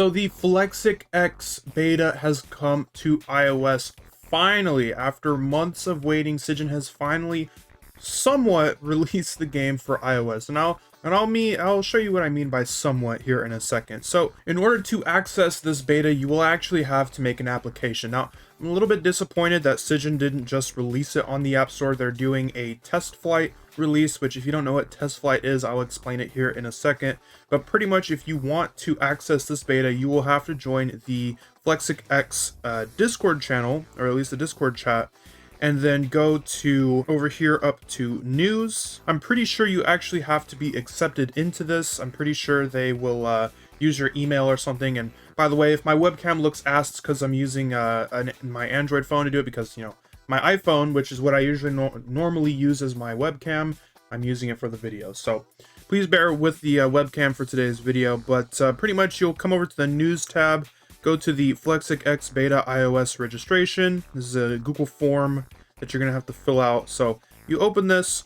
So the FlexicX beta has come to iOS finally. After months of waiting, Sigyn has finally somewhat released the game for iOS. I'll show you what I mean by somewhat here in a second. So in order to access this beta, you will actually have to make an application. Now, I'm a little bit disappointed that Sigyn didn't just release it on the App Store. They're doing a Testflight release, which if you don't know what Testflight is, I'll explain it here in a second. But pretty much if you want to access this beta, you will have to join the FlexicX Discord channel, or at least the Discord chat, and then go to over here up to news. I'm pretty sure you actually have to be accepted into this. I'm pretty sure they will use your email or something. And by the way, if my webcam looks ass, because I'm using my Android phone to do it, because you know my iPhone, which is what I usually normally use as my webcam, I'm using it for the video. So please bear with the webcam for today's video. But pretty much you'll come over to the news tab, go to the FlexicX beta iOS registration. This is a Google form that you're gonna have to fill out. So you open this,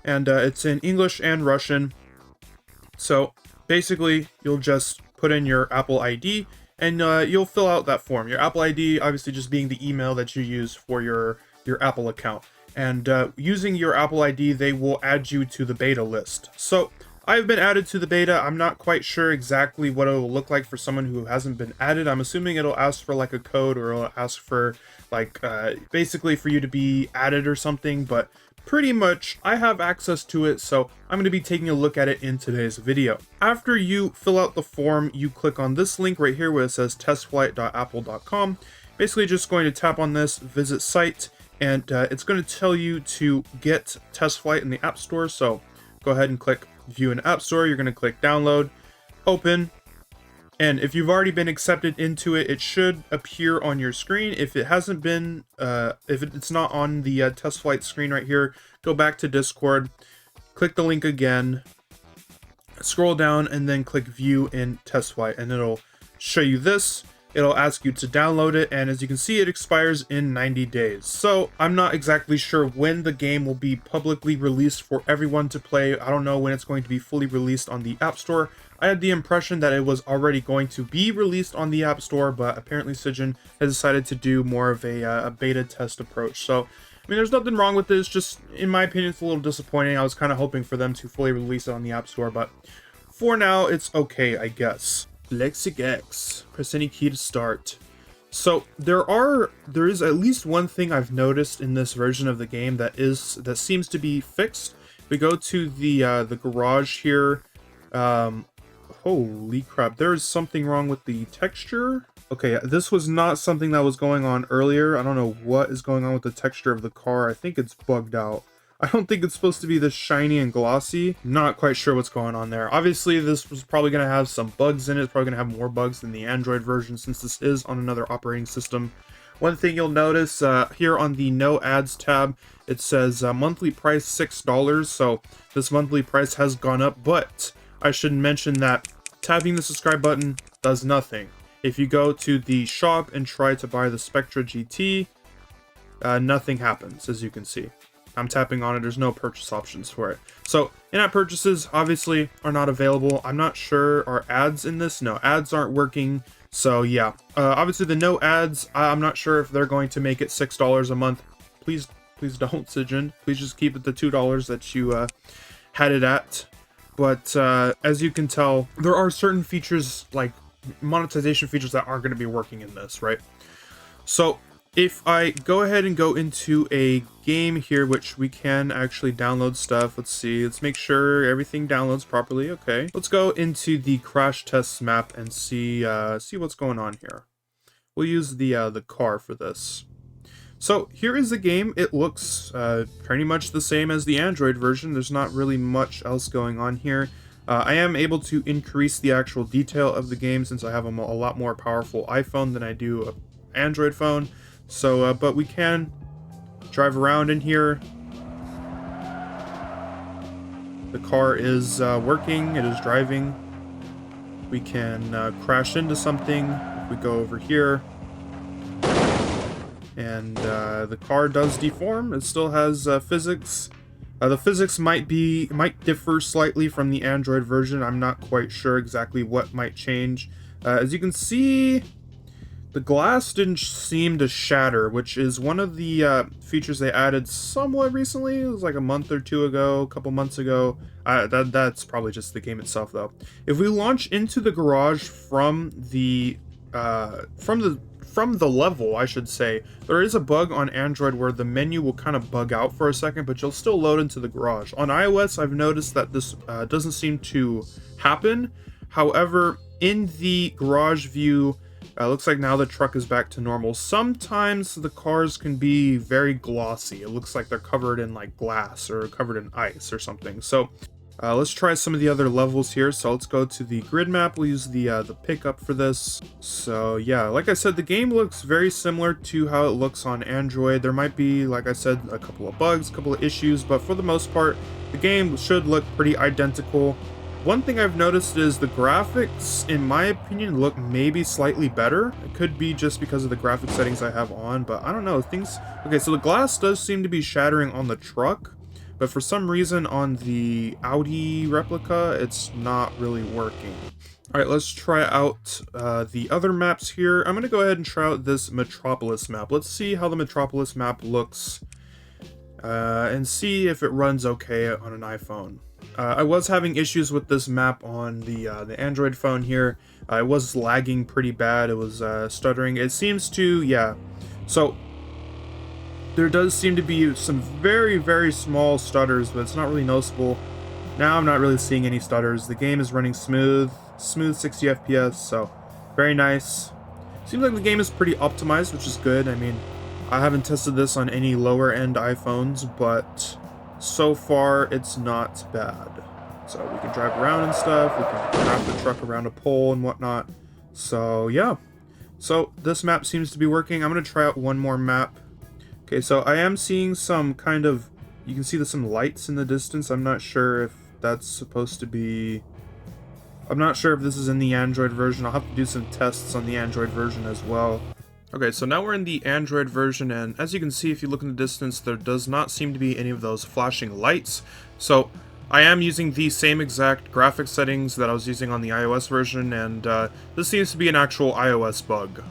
and it's in English and Russian. So basically, you'll just put in your Apple ID, and you'll fill out that form. Your Apple ID, obviously, just being the email that you use for your Apple account. And using your Apple ID, they will add you to the beta list. So I've been added to the beta. I'm not quite sure exactly what it will look like for someone who hasn't been added. I'm assuming it'll ask for like a code, or it'll ask for like basically for you to be added or something, but pretty much I have access to it, so I'm going to be taking a look at it in today's video. After you fill out the form, you click on this link right here where it says testflight.apple.com. Basically just going to tap on this, visit site, and it's going to tell you to get Testflight in the App Store. So go ahead and click view in App Store. You're going to click download, open, and if you've already been accepted into it, it should appear on your screen. If it hasn't been, if it's not on the Testflight screen right here, go back to Discord, click the link again, scroll down, and then click view in Testflight, and it'll show you this. It'll ask you to download it, and as you can see, it expires in 90 days. So I'm not exactly sure when the game will be publicly released for everyone to play. I don't know when it's going to be fully released on the App Store. I had the impression that it was already going to be released on the App Store, but apparently Sigyn has decided to do more of a beta test approach. So, I mean, there's nothing wrong with this, just in my opinion, it's a little disappointing. I was kind of hoping for them to fully release it on the App Store, but for now, it's okay, I guess. FlexicX, press any key to start. So there is at least one thing I've noticed in this version of the game that seems to be fixed. We go to the garage here. Holy crap, there is something wrong with the texture. Okay, this was not something that was going on earlier. I don't know what is going on with the texture of the car. I think it's bugged out. I don't think it's supposed to be this shiny and glossy. Not quite sure what's going on there. Obviously, this was probably going to have some bugs in it. It's probably going to have more bugs than the Android version since this is on another operating system. One thing you'll notice here on the No Ads tab, it says monthly price $6. So this monthly price has gone up, but I should mention that tapping the subscribe button does nothing. If you go to the shop and try to buy the Spectra GT, nothing happens, as you can see. I'm tapping on it, there's no purchase options for it. So in-app purchases obviously are not available. I'm not sure, are ads in this? No, ads aren't working. So yeah, obviously the no ads, I'm not sure if they're going to make it $6 a month. Please don't, Sigyn. Please just keep it the $2 that you had it at. But as you can tell, there are certain features like monetization features that aren't going to be working in this, right? So if I go ahead and go into a game here, which we can actually download stuff. Let's see. Let's make sure everything downloads properly. Okay. Let's go into the crash tests map and see what's going on here. We'll use the car for this. So here is the game. It looks pretty much the same as the Android version. There's not really much else going on here. I am able to increase the actual detail of the game since I have a lot more powerful iPhone than I do an Android phone. So, but we can drive around in here. The car is working, it is driving. We can crash into something if we go over here. And the car does deform, it still has physics. The physics might differ slightly from the Android version. I'm not quite sure exactly what might change. As you can see, the glass didn't seem to shatter, which is one of the features they added somewhat recently. It was like a month or two ago, a couple months ago. That's probably just the game itself, though. If we launch into the garage from the level, I should say, there is a bug on Android where the menu will kind of bug out for a second, but you'll still load into the garage. On iOS, I've noticed that this doesn't seem to happen. However, in the garage view, looks like now the truck is back to normal. Sometimes the cars can be very glossy. It looks like they're covered in like glass or covered in ice or something. So let's try some of the other levels here. So let's go to the grid map. We'll use the pickup for this. So yeah, like I said, the game looks very similar to how it looks on Android. There might be, like I said, a couple of bugs, a couple of issues, but for the most part, the game should look pretty identical. One thing I've noticed is the graphics, in my opinion, look maybe slightly better. It could be just because of the graphic settings I have on, but I don't know. Okay, so the glass does seem to be shattering on the truck, but for some reason on the Audi replica, it's not really working. All right, let's try out the other maps here. I'm gonna go ahead and try out this Metropolis map. Let's see how the Metropolis map looks and see if it runs okay on an iPhone. I was having issues with this map on the Android phone here. It was lagging pretty bad. It was stuttering. It seems to, yeah. So there does seem to be some very, very small stutters, but it's not really noticeable. Now I'm not really seeing any stutters. The game is running smooth 60 FPS, so very nice. Seems like the game is pretty optimized, which is good. I mean, I haven't tested this on any lower end iPhones, but so far it's not bad. So we can drive around and stuff, we can wrap the truck around a pole and whatnot. So yeah, so this map seems to be working. I'm gonna try out one more map. Okay, so I am seeing some kind of, you can see some lights in the distance. I'm not sure if that's supposed to be, I'm not sure if this is in the Android version. I'll have to do some tests on the Android version as well. Okay, so now we're in the Android version, and as you can see, if you look in the distance, there does not seem to be any of those flashing lights. So I am using the same exact graphic settings that I was using on the iOS version, and this seems to be an actual iOS bug.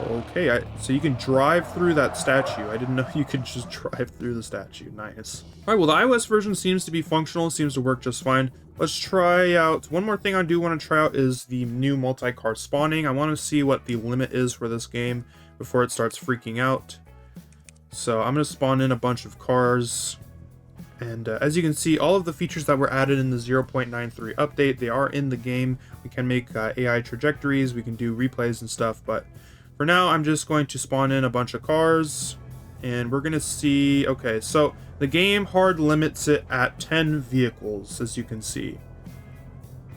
Okay, so you can drive through that statue. I didn't know you could just drive through the statue. Nice. Alright, well, the iOS version seems to be functional, seems to work just fine. Let's try out, one more thing I do want to try out is the new multi-car spawning. I want to see what the limit is for this game before it starts freaking out. So I'm going to spawn in a bunch of cars. And as you can see, all of the features that were added in the 0.93 update, they are in the game. We can make AI trajectories, we can do replays and stuff, but for now, I'm just going to spawn in a bunch of cars, and we're going to see, okay, so the game hard limits it at 10 vehicles, as you can see.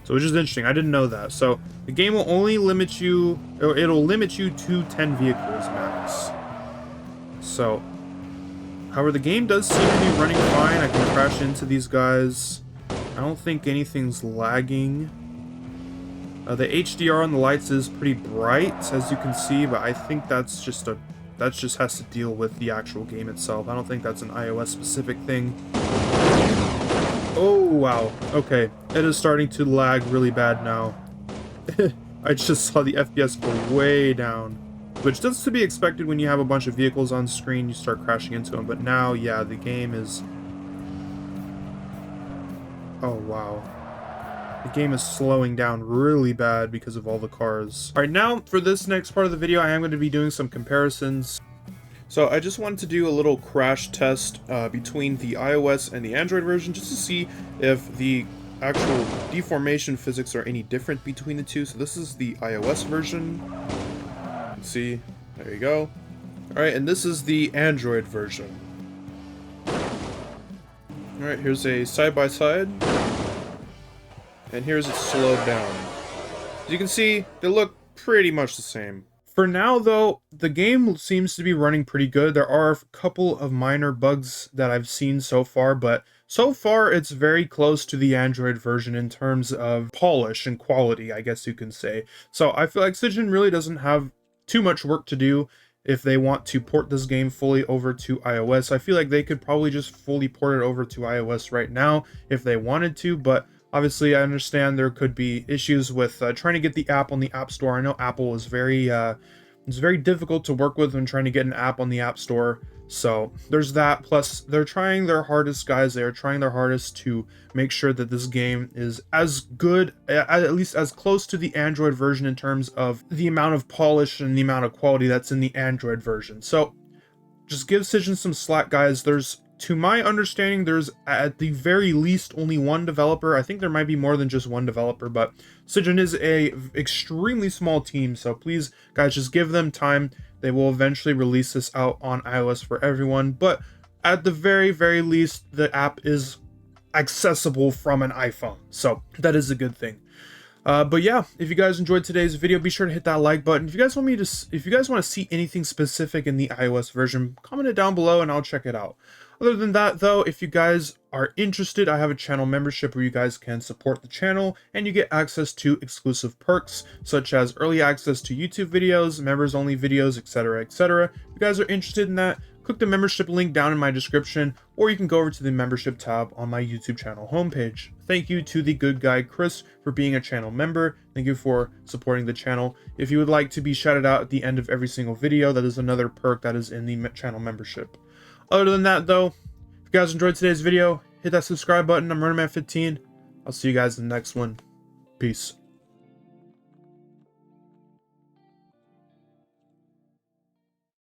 So which is interesting, I didn't know that. So the game will only limit you, or it'll limit you to 10 vehicles max. So, however, the game does seem to be running fine. I can crash into these guys. I don't think anything's lagging. The HDR on the lights is pretty bright, as you can see, but I think that's just has to deal with the actual game itself. I don't think that's an iOS specific thing. Oh, wow. Okay, it is starting to lag really bad now. I just saw the FPS go way down, which does to be expected when you have a bunch of vehicles on screen, you start crashing into them, but now, yeah, the game is... Oh, wow. The game is slowing down really bad because of all the cars. Alright, now for this next part of the video, I am going to be doing some comparisons. So I just wanted to do a little crash test between the iOS and the Android version, just to see if the actual deformation physics are any different between the two. So this is the iOS version. You can see, there you go. Alright, and this is the Android version. Alright, here's a side-by-side. And here's it slowed down. As you can see, they look pretty much the same. For now, though, the game seems to be running pretty good. There are a couple of minor bugs that I've seen so far, but so far it's very close to the Android version in terms of polish and quality, I guess you can say. So I feel like Cygen really doesn't have too much work to do if they want to port this game fully over to iOS. I feel like they could probably just fully port it over to iOS right now if they wanted to, but Obviously, I understand there could be issues with trying to get the app on the App Store. I know Apple is very difficult to work with when trying to get an app on the App Store. So there's that. Plus, they're trying their hardest, guys. They are trying their hardest to make sure that this game is as good, at least as close to the Android version in terms of the amount of polish and the amount of quality that's in the Android version. So just give Cision some slack, guys. To my understanding, there's at the very least only one developer. I think there might be more than just one developer, but Cision is a extremely small team, so please, guys, just give them time. They will eventually release this out on iOS for everyone, but at the very, very least, the app is accessible from an iPhone, so that is a good thing. But yeah, if you guys enjoyed today's video, be sure to hit that like button. If you guys want to see anything specific in the iOS version, comment it down below and I'll check it out. Other than that, though, if you guys are interested, I have a channel membership where you guys can support the channel and you get access to exclusive perks such as early access to YouTube videos, members only videos, etc, etc. If you guys are interested in that, click the membership link down in my description, or you can go over to the membership tab on my YouTube channel homepage. Thank you to the good guy Chris for being a channel member. Thank you for supporting the channel. If you would like to be shouted out at the end of every single video, that is another perk that is in the channel membership. Other than that, though, if you guys enjoyed today's video, hit that subscribe button. I'm RunnerMan15. I'll see you guys in the next one. Peace.